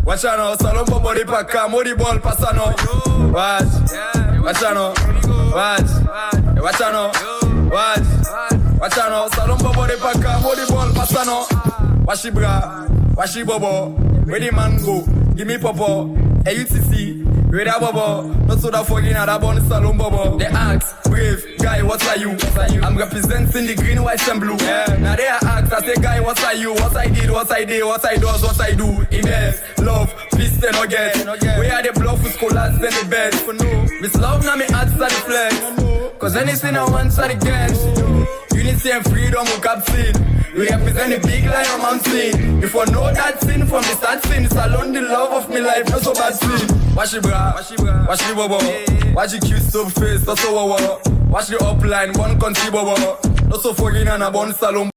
Watch out now, salon bobo de paka, modi ball passa now. Watch out now, watch out now, watch out now, salon bobo de paka, modi ball passa now. Washi bra, washi bobo, where the man go, give me popo, AUTC, where that bobo, not so that fucking that born salon bobo. They ask, brave guy, what are you? I'm representing the green, white and blue. Now they ask, I say guy, what are you? What I did, what I did, what I does, what I do. Invest, love, peace, then get. We are the bluff with scholars, then the best. Miss love, now me heart's at the flex. Cause anything I want, so the gas. Unity and freedom, we captain. We represent the big lion mountain. If I know that sin from the start sin, it's alone the love of me life, not so bad sin. Wash the bra, wash the bobo, wash the cute soap face, not so wawa. Wash the upline, one country bobo, not so fucking and a bon salon.